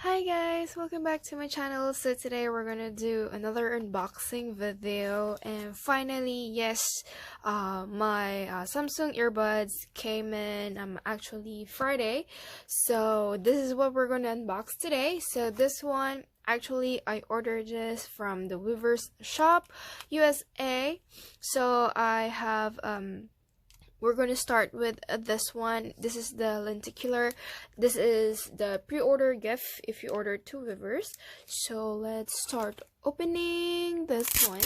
Hi guys, welcome back to my channel. So today we're gonna do another unboxing video, and finally, yes, my Samsung earbuds came in actually Friday. So this is what we're gonna unbox today. So this one, actually I ordered this from the weverse shop USA. So I have we're going to start with this one. This is the lenticular. This is the pre-order gift if you order two weverse. So let's start opening this one.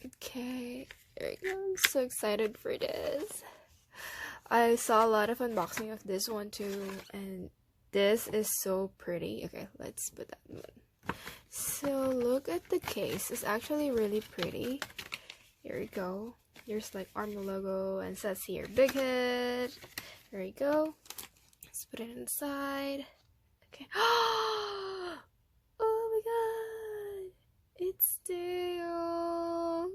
Okay, there you go. I'm so excited for this. I saw a lot of unboxing of this one too, and this is so pretty. Okay, let's put that one. So look at the case. It's actually really pretty. Here we go. Here's like Army logo and says here big hit. There you go. Let's put it inside. Okay. Oh my god. It's Taeyong.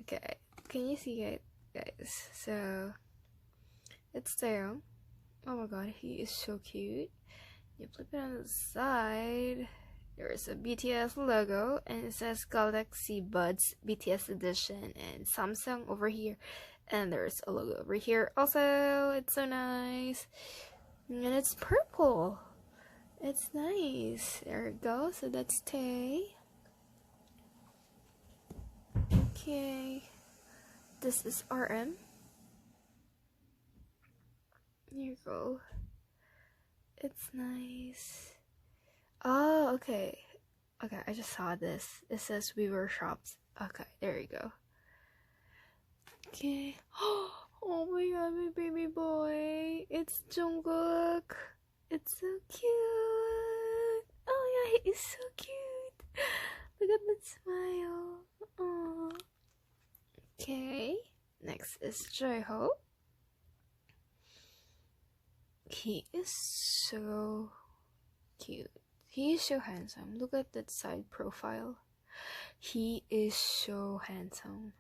Okay. Can you see it, guys? So it's Taeyong. Oh my god, he is so cute. You flip it on the side. There's a BTS logo, and it says Galaxy Buds BTS edition, and Samsung over here, and there's a logo over here also. It's so nice, and it's purple. It's nice. There we go. So that's Tay. Okay, this is RM. Here you go. It's nice. Oh, okay. Okay, I just saw this. It says weverse shops. Okay, there you go. Okay. Oh my god, my baby boy. It's Jungkook. It's so cute. Oh yeah, he is so cute. Look at that smile. Oh. Okay. Next is Joeho. He is so cute. He is so handsome. Look at that side profile. He is so handsome.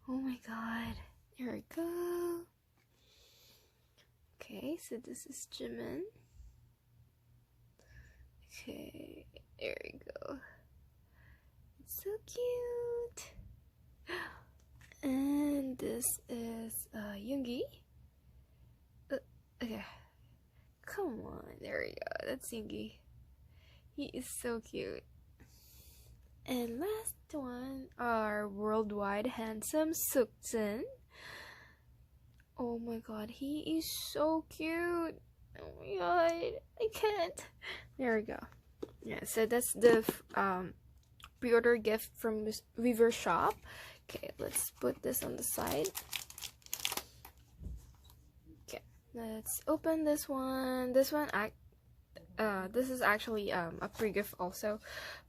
Oh my god. There we go. Okay, so this is Jimin. Okay, there we go. It's so cute. And this is Yoongi. Okay. Come on. There we go. That's Yoongi. He is so cute. And last one, our worldwide handsome Sukjin. Oh my god, he is so cute. Oh my god, I can't. There we go. Yeah, so that's the pre-order gift from weverse shop. Okay, let's put this on the side. Okay, let's open this one. This is actually a pre-gift also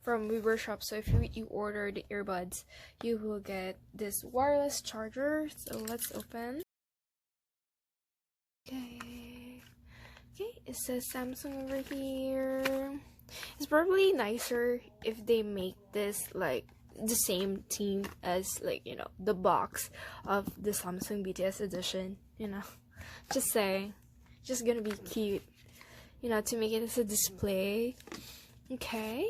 from weverse shop. So if you order the earbuds, you will get this wireless charger. So let's open. Okay, it says Samsung over here. It's probably nicer if they make this like the same theme as, like, you know, the box of the Samsung BTS edition, you know. Just saying, just gonna be cute, you know, to make it as a display. Okay.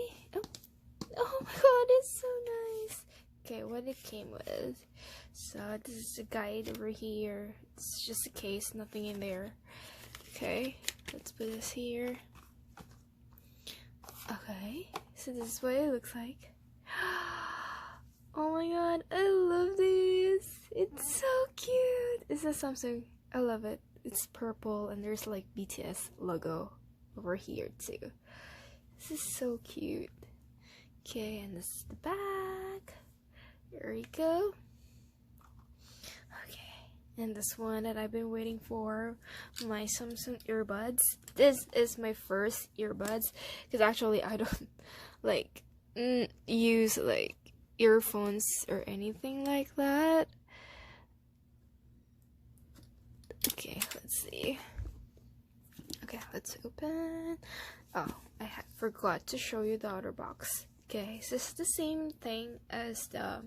Oh my god, it's so nice. Okay, what it came with. So this is a guide over here. It's just a case, nothing in there. Okay, let's put this here. Okay, so this is what it looks like. Oh my god, I love this. It's so cute. It's a Samsung. I love it. It's purple and there's like BTS logo over here too. This is so cute. Okay, and this is the back. There we go. Okay, and this one that I've been waiting for, my Samsung earbuds. This is my first earbuds because actually I don't like use like earphones or anything like that. Okay, let's see. Okay, let's open. Oh, I forgot to show you the outer box. Okay, so it's the same thing as the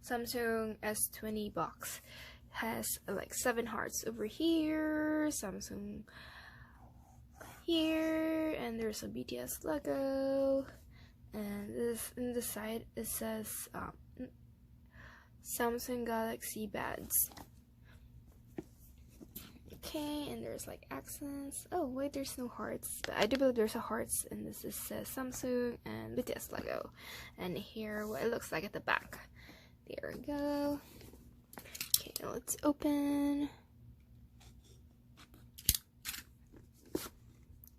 Samsung S20 box. has like 7 hearts over here, Samsung here, and there's a BTS logo, and this in the side it says Samsung Galaxy Buds. Okay, and there's like accents. Oh wait, there's no hearts, but I do believe there's a hearts, and this is Samsung and BTS logo. And here what it looks like at the back. There we go. Okay, now let's open.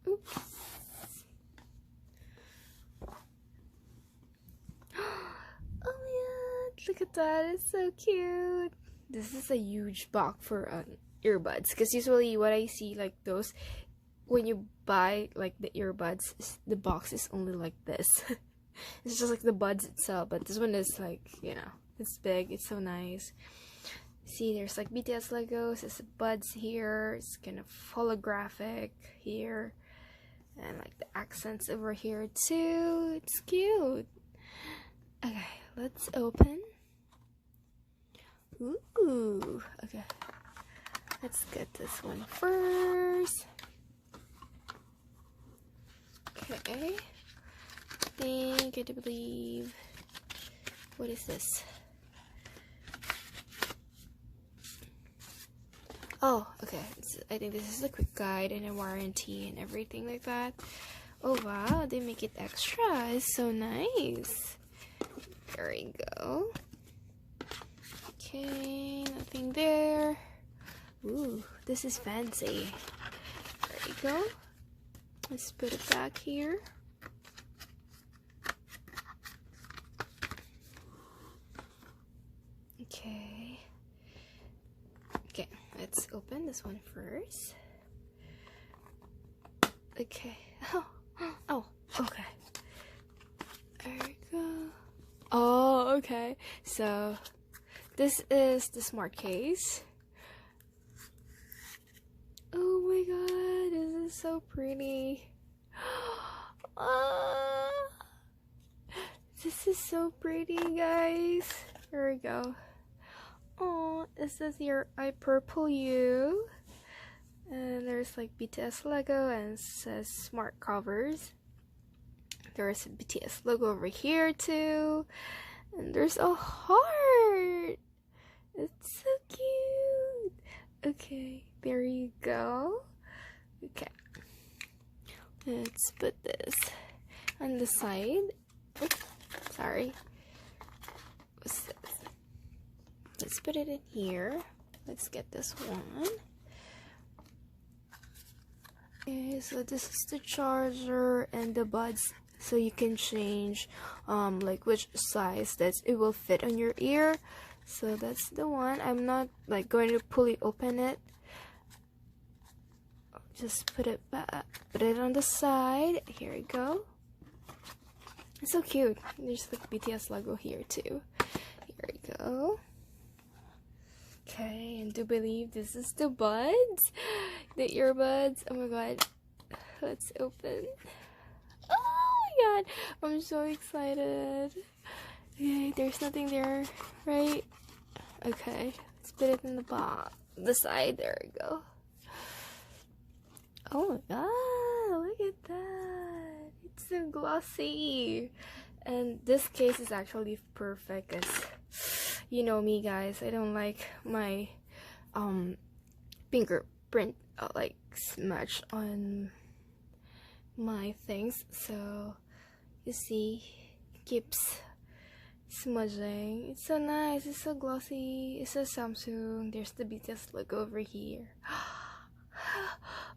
Oops. Oh yeah, look at that, it's so cute. This is a huge box for earbuds, because usually what I see like those when you buy like the earbuds, the box is only like this. It's just like the buds itself, but this one is like, you know, it's big, it's so nice. See, there's like BTS logos, there's buds here, it's kind of holographic here, and like the accents over here too. It's cute. Okay, let's open. Ooh, okay. Let's get this one first. Okay. I do believe. What is this? Oh, okay. I think this is a quick guide and a warranty and everything like that. Oh wow, they make it extra. It's so nice. There we go. Okay, nothing there. Ooh, this is fancy. There we go. Let's put it back here. Okay. Okay, let's open this one first. Okay. Oh, okay. There we go. Oh, okay. So, this is the smart case. Oh my god, this is so pretty. This is so pretty, guys. There we go. Oh, it says here, I purple you. And there's like BTS logo and it says smart covers. There's a BTS logo over here too. And there's a heart. It's so cute. Okay, there you go. Okay. Let's put this on the side. Oops, sorry. What's this? Let's put it in here. Let's get this one. Okay, so this is the charger and the buds, so you can change like which size that it will fit on your ear. So that's the one. I'm not like going to fully open it. Just put it back, put it on the side. Here we go. It's so cute. There's the BTS logo here too. Here we go. Okay, and to believe this is the buds, the earbuds. Oh my god, let's open. Oh my god, I'm so excited. Okay, there's nothing there, right? Okay, let's put it in the side. There we go. Oh my god, look at that. It's so glossy. And this case is actually perfect, because you know me, guys, I don't like my fingerprint like smudge on my things. So you see, it keeps smudging. It's so nice, it's so glossy. It says Samsung. There's the BTS logo over here.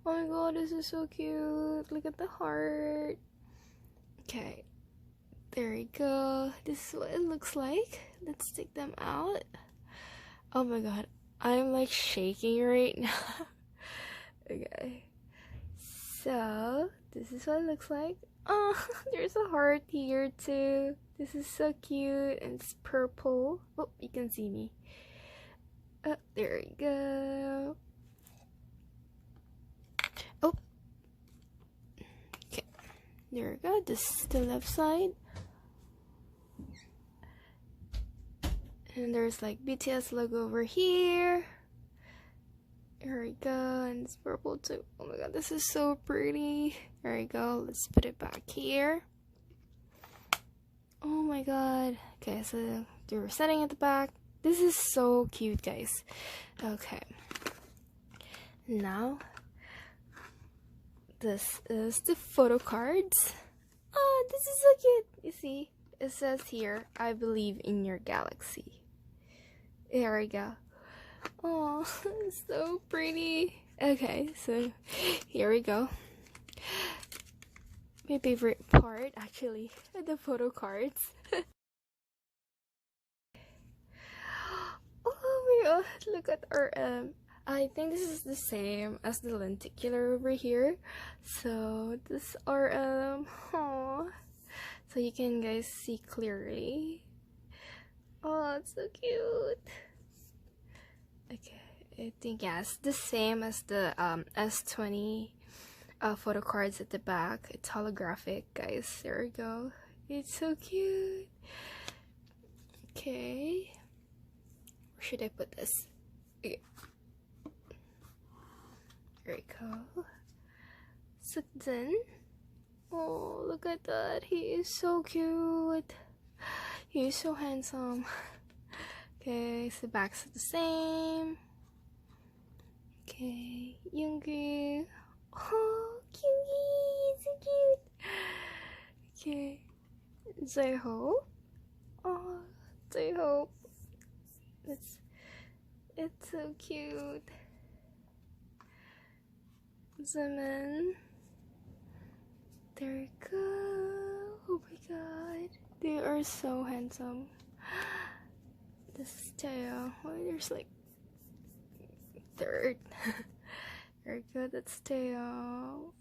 Oh my god, this is so cute. Look at the heart. Okay, there we go. This is what it looks like. Let's take them out. Oh my god, I'm like shaking right now. Okay, so this is what it looks like. Oh, there's a heart here too. This is so cute, and it's purple. Oh, you can see me. Oh, there we go. Oh, okay, there we go. This is the left side. And there's like BTS logo over here. Here we go, and it's purple too. Oh my god, this is so pretty. There we go, let's put it back here. Oh my god. Okay, so we're setting at the back. This is so cute, guys. Okay. Now, this is the photo cards. Oh, this is so cute. You see, it says here, I believe in your galaxy. There we go. Oh, so pretty. Okay, so here we go. My favorite part, actually, the photo cards. Oh my god, look at our I think this is the same as the lenticular over here. So this are oh, so you can guys see clearly. Oh, it's so cute. Okay, I think yes, the same as the S20 photo cards at the back. It's holographic, guys. There we go. It's so cute. Okay, where should I put this? Okay. There we go. So then, oh, look at that. He is so cute. He is so handsome. Okay, so back's the same. Okay, Yoongi. Oh, cutie, so cute. Okay, J-Hope. Oh, J-Hope. It's so cute. Zemin. There we go. Oh my god, they are so handsome. This is Teo. Oh, there's like third. Very good. That's Teo.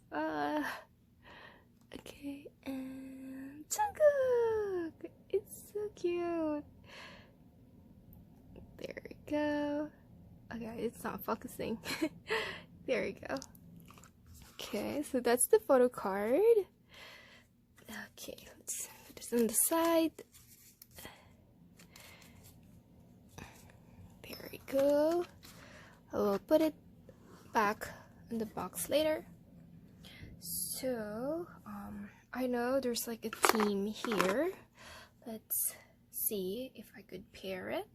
Okay, and Jungkook. It's so cute. There we go. Okay, it's not focusing. There we go. Okay, so that's the photo card. Okay, let's put this on the side. There we go. I will put it back in the box later. So, I know there's like a theme here. Let's see if I could pair it.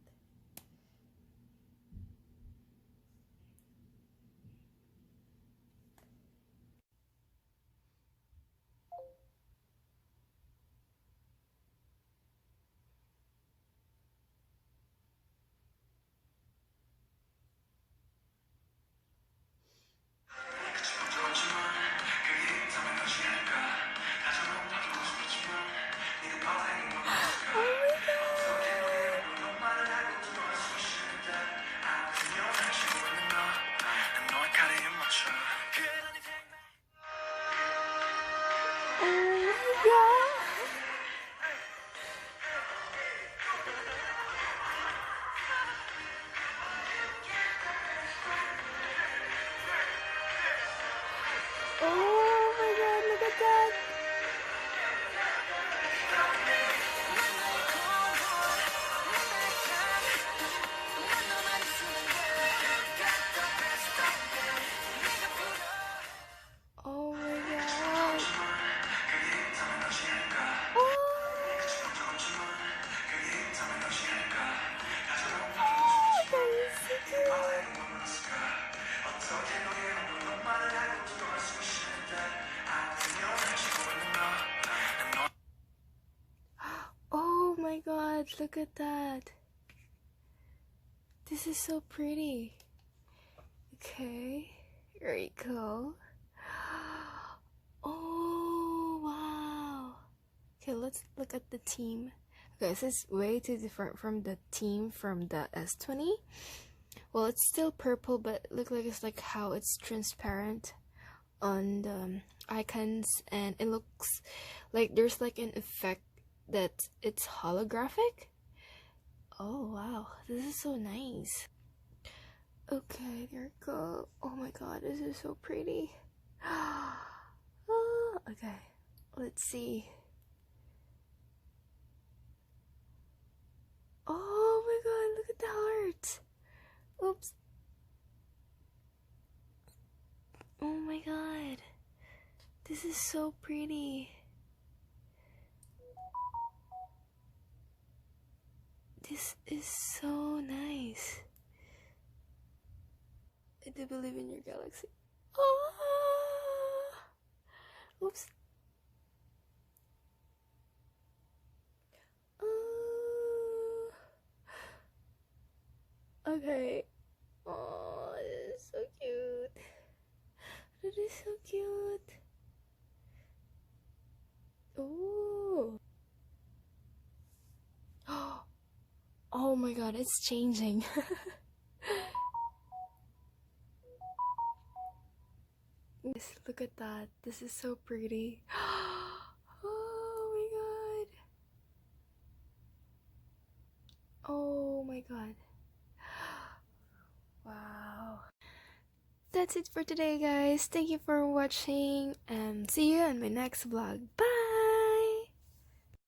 Oh my god, look at that. This is so pretty. Okay, here we go. Oh wow. Okay, let's look at the team. Okay, this is way too different from the team from the S20. Well, it's still purple, but look like it's like how it's transparent on the icons, and it looks like there's like an effect that it's holographic. Oh wow, this is so nice. Okay, there we go. Oh my god, this is so pretty. Okay, let's see. Oh my god, look at the heart. Oops. Oh my god. This is so pretty. This is so nice. I do believe in your galaxy. Ah! Oops. Okay. Oh, this is so cute. That is so cute. Ooh. Oh my god, it's changing. Yes, look at that. This is so pretty. Oh my god. Oh my god. Wow. That's it for today, guys. Thank you for watching and see you in my next vlog. Bye!